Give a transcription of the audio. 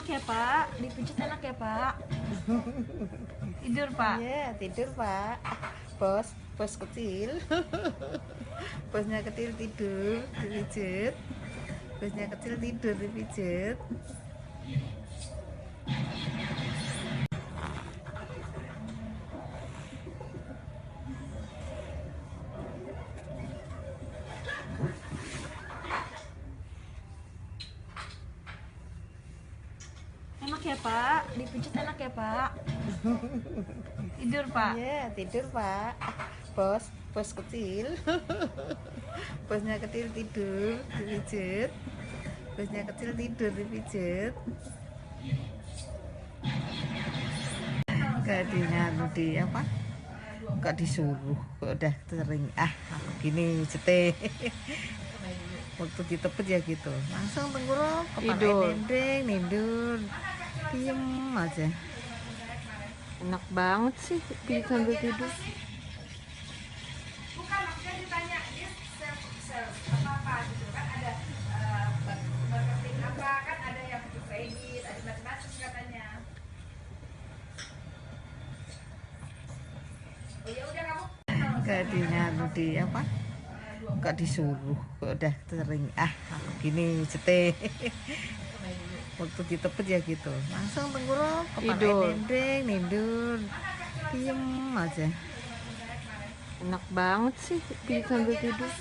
ya Pak, dipijit enak ya Pak. Tidur Pak. Iya, tidur Pak. Bos kecil. Bosnya kecil tidur, dipijit. Bosnya kecil tidur, dipijit. Enak ya Pak, dipijit enak ya Pak. Tidur Pak. Iya, tidur Pak. Bos kecil. Bosnya kecil tidur, dipijit. Bosnya kecil tidur, dipijit. Gak di apa? Gak disuruh, udah sering gini cete. Waktu ditepet ya gitu, langsung tenggorok, kepala dendeng, tidur, diem aja. Enak banget sih pijit sambil tidur. Bukan, maksudnya ditanya dia self apa gitu kan, ada marketing apa kan, ada yang untuk kredit, ada macam-macam katanya. Oh ya udah kamu Gak di apa? Gak disuruh, udah sering gini cete. Waktu ditepet ya gitu, langsung tenggorok, kepala dendeng, tidur, diem aja. Enak banget sih pijit sambil tidur.